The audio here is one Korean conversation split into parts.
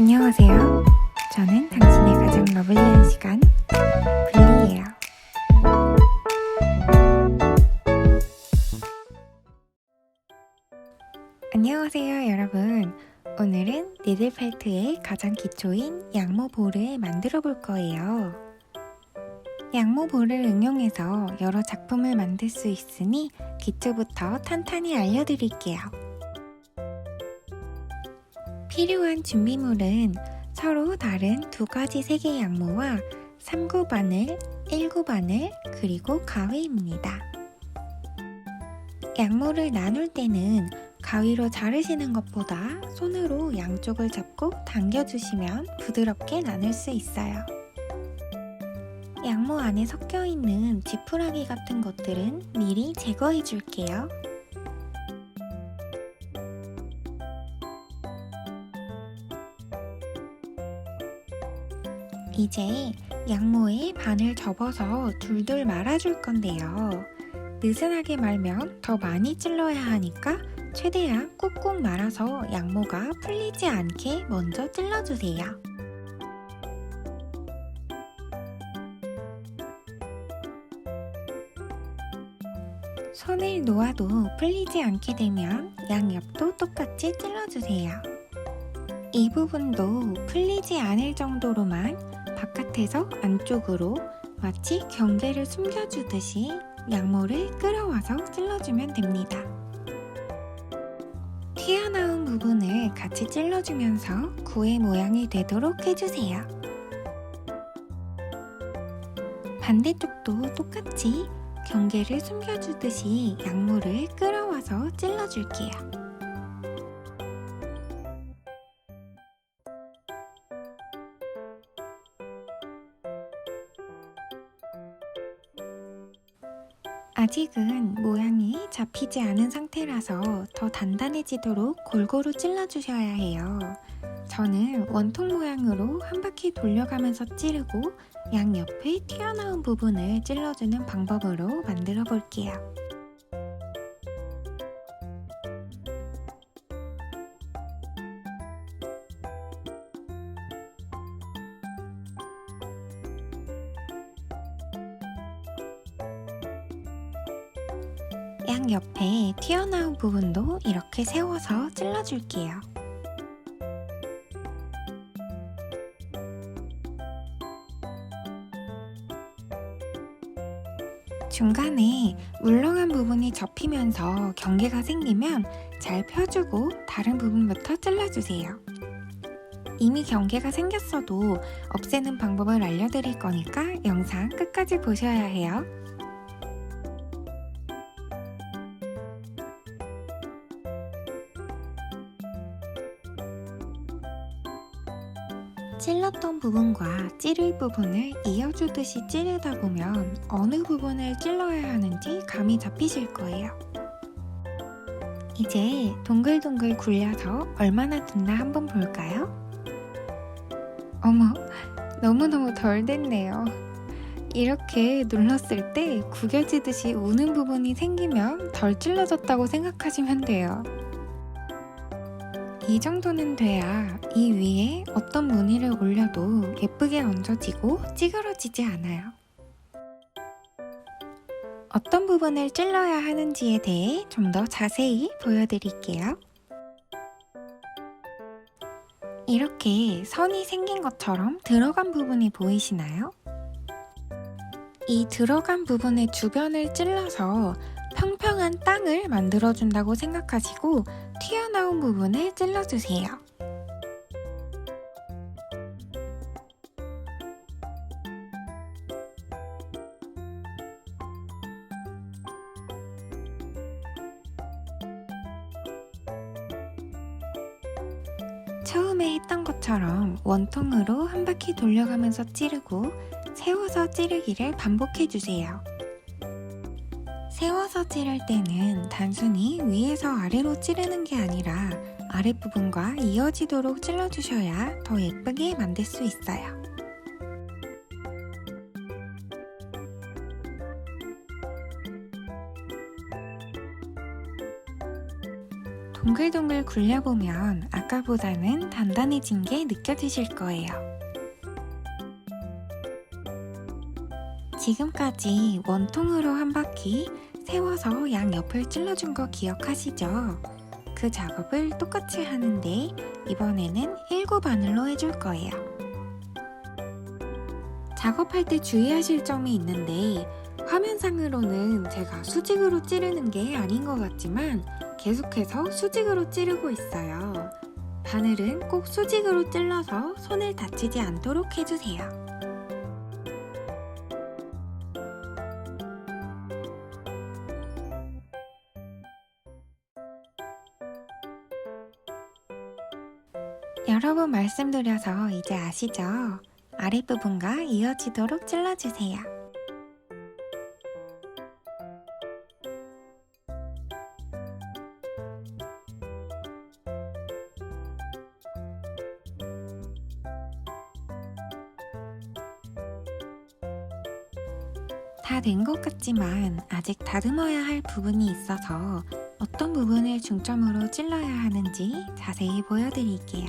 안녕하세요. 저는 당신의 가장 러블리한 시간, 블리예요. 안녕하세요, 여러분. 오늘은 니들펠트의 가장 기초인 양모볼을 만들어 볼 거예요. 양모볼을 응용해서 여러 작품을 만들 수 있으니 기초부터 탄탄히 알려드릴게요. 필요한 준비물은 서로 다른 두 가지 색의 양모와 3구 바늘, 1구 바늘, 그리고 가위입니다. 양모를 나눌 때는 가위로 자르시는 것보다 손으로 양쪽을 잡고 당겨주시면 부드럽게 나눌 수 있어요. 양모 안에 섞여있는 지푸라기 같은 것들은 미리 제거해 줄게요. 이제 양모에 반을 접어서 둘둘 말아줄 건데요. 느슨하게 말면 더 많이 찔러야 하니까 최대한 꾹꾹 말아서 양모가 풀리지 않게 먼저 찔러주세요. 손을 놓아도 풀리지 않게 되면 양옆도 똑같이 찔러주세요. 이 부분도 풀리지 않을 정도로만 바깥에서 안쪽으로 마치 경계를 숨겨주듯이 양모를 끌어와서 찔러주면 됩니다. 튀어나온 부분을 같이 찔러주면서 구의 모양이 되도록 해주세요. 반대쪽도 똑같이 경계를 숨겨주듯이 양모를 끌어와서 찔러줄게요. 아직은 모양이 잡히지 않은 상태라서 더 단단해지도록 골고루 찔러주셔야 해요. 저는 원통 모양으로 한 바퀴 돌려가면서 찌르고 양옆에 튀어나온 부분을 찔러주는 방법으로 만들어 볼게요. 양옆에 튀어나온 부분도 이렇게 세워서 찔러줄게요. 중간에 물렁한 부분이 접히면서 경계가 생기면 잘 펴주고 다른 부분부터 찔러주세요. 이미 경계가 생겼어도 없애는 방법을 알려드릴 거니까 영상 끝까지 보셔야 해요. 찔렀던 부분과 찌를 부분을 이어주듯이 찌르다 보면 어느 부분을 찔러야 하는지 감이 잡히실 거예요. 이제 동글동글 굴려서 얼마나 됐나 한번 볼까요? 어머, 너무너무 덜 됐네요. 이렇게 눌렀을 때 구겨지듯이 우는 부분이 생기면 덜 찔러졌다고 생각하시면 돼요. 이 정도는 돼야 이 위에 어떤 무늬를 올려도 예쁘게 얹어지고 찌그러지지 않아요. 어떤 부분을 찔러야 하는지에 대해 좀 더 자세히 보여드릴게요. 이렇게 선이 생긴 것처럼 들어간 부분이 보이시나요? 이 들어간 부분의 주변을 찔러서 평평한 땅을 만들어준다고 생각하시고 튀어나온 부분을 찔러주세요. 처음에 했던 것처럼 원통으로 한 바퀴 돌려가면서 찌르고 세워서 찌르기를 반복해주세요. 세워서 찌를 때는 단순히 위에서 아래로 찌르는 게 아니라 아랫부분과 이어지도록 찔러주셔야 더 예쁘게 만들 수 있어요. 동글동글 굴려보면 아까보다는 단단해진 게 느껴지실 거예요. 지금까지 원통으로 한 바퀴 세워서 양옆을 찔러준 거 기억하시죠? 그 작업을 똑같이 하는데 이번에는 7바늘로 해줄 거예요. 작업할 때 주의하실 점이 있는데 화면상으로는 제가 수직으로 찌르는 게 아닌 것 같지만 계속해서 수직으로 찌르고 있어요. 바늘은 꼭 수직으로 찔러서 손을 다치지 않도록 해주세요. 여러 번 말씀드려서 이제 아시죠? 아랫부분과 이어지도록 찔러주세요. 다 된 것 같지만 아직 다듬어야 할 부분이 있어서 어떤 부분을 중점으로 찔러야 하는지 자세히 보여드릴게요.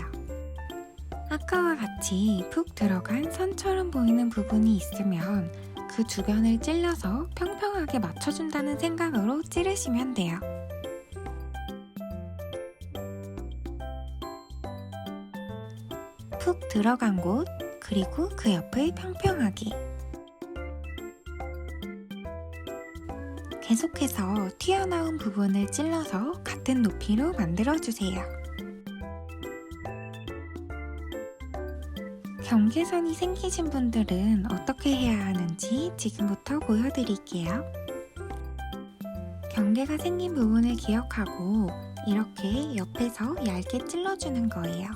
아까와 같이 푹 들어간 선처럼 보이는 부분이 있으면 그 주변을 찔러서 평평하게 맞춰준다는 생각으로 찌르시면 돼요. 푹 들어간 곳, 그리고 그 옆을 평평하게. 계속해서 튀어나온 부분을 찔러서 같은 높이로 만들어주세요. 경계선이 생기신 분들은 어떻게 해야 하는지 지금부터 보여드릴게요. 경계가 생긴 부분을 기억하고 이렇게 옆에서 얇게 찔러주는 거예요.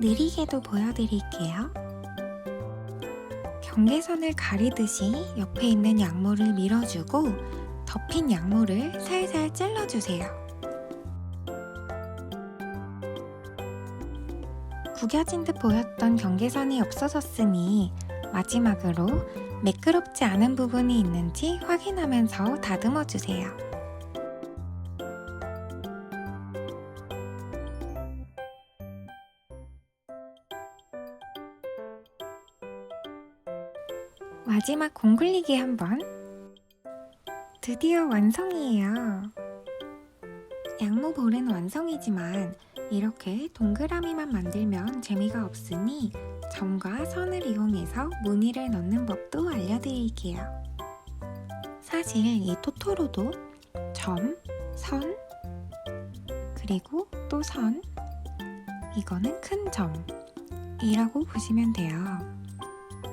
느리게도 보여드릴게요. 경계선을 가리듯이 옆에 있는 양모를 밀어주고 덮인 양모를 살살 찔러주세요. 구겨진 듯 보였던 경계선이 없어졌으니 마지막으로 매끄럽지 않은 부분이 있는지 확인하면서 다듬어주세요. 마지막 공굴리기 한번. 드디어 완성이에요. 양모볼은 완성이지만 이렇게 동그라미만 만들면 재미가 없으니 점과 선을 이용해서 무늬를 넣는 법도 알려드릴게요. 사실 이 토토로도 점, 선, 그리고 또 선, 이거는 큰 점이라고 보시면 돼요.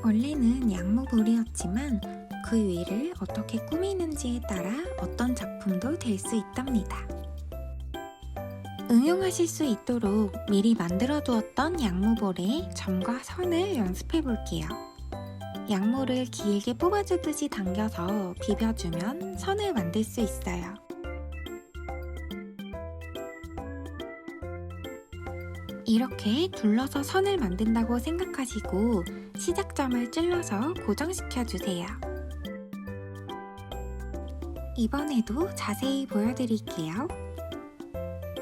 원래는 양모볼이었지만 그 위를 어떻게 꾸미는지에 따라 어떤 작품도 될 수 있답니다. 응용하실 수 있도록 미리 만들어 두었던 양모볼에 점과 선을 연습해 볼게요. 양모를 길게 뽑아주듯이 당겨서 비벼주면 선을 만들 수 있어요. 이렇게 둘러서 선을 만든다고 생각하시고 시작점을 찔러서 고정시켜 주세요. 이번에도 자세히 보여드릴게요.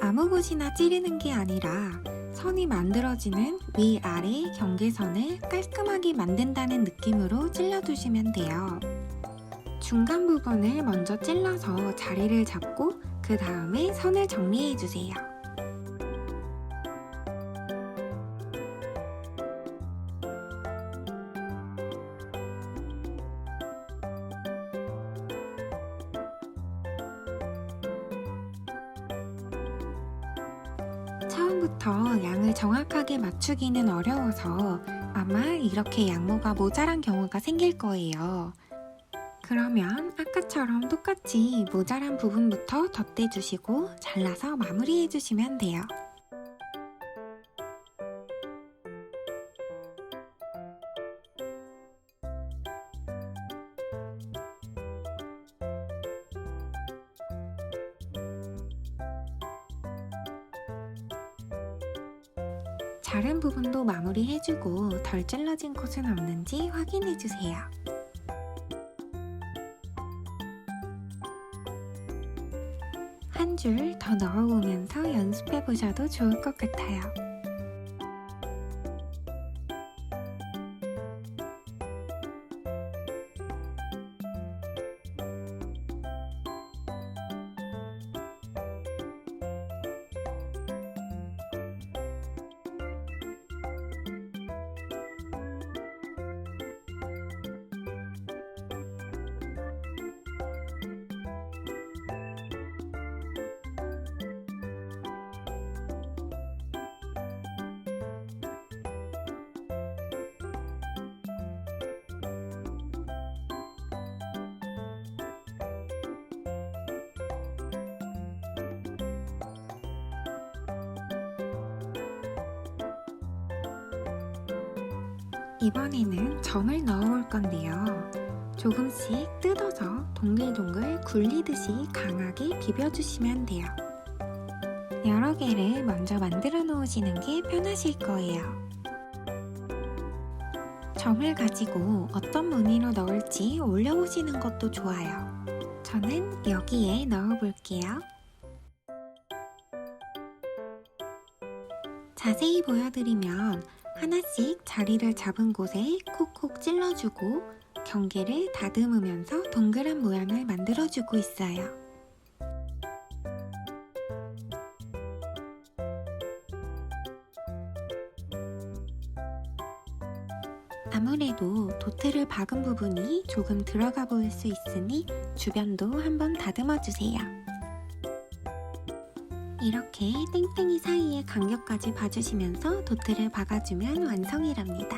아무 곳이나 찌르는 게 아니라 선이 만들어지는 위아래 경계선을 깔끔하게 만든다는 느낌으로 찔러주시면 돼요. 중간 부분을 먼저 찔러서 자리를 잡고 그 다음에 선을 정리해주세요. 처음부터 양을 정확하게 맞추기는 어려워서 아마 이렇게 양모가 모자란 경우가 생길 거예요. 그러면 아까처럼 똑같이 모자란 부분부터 덧대주시고 잘라서 마무리해주시면 돼요. 자른 부분도 마무리해주고 덜 잘라진 곳은 없는지 확인해주세요. 한 줄 더 넣어오면서 연습해 보셔도 좋을 것 같아요. 이번에는 점을 넣어올 건데요. 조금씩 뜯어서 동글동글 굴리듯이 강하게 비벼주시면 돼요. 여러 개를 먼저 만들어 놓으시는 게 편하실 거예요. 점을 가지고 어떤 무늬로 넣을지 올려보시는 것도 좋아요. 저는 여기에 넣어볼게요. 자세히 보여드리면 하나씩 자리를 잡은 곳에 콕콕 찔러주고 경계를 다듬으면서 동그란 모양을 만들어주고 있어요. 아무래도 도트를 박은 부분이 조금 들어가 보일 수 있으니 주변도 한번 다듬어주세요. 이렇게 땡땡이 사이의 간격까지 봐주시면서 도트를 박아주면 완성이랍니다.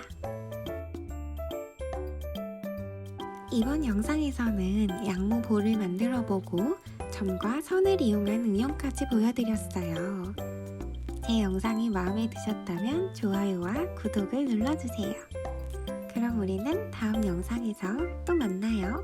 이번 영상에서는 양모 볼을 만들어보고 점과 선을 이용한 응용까지 보여드렸어요. 제 영상이 마음에 드셨다면 좋아요와 구독을 눌러주세요. 그럼 우리는 다음 영상에서 또 만나요.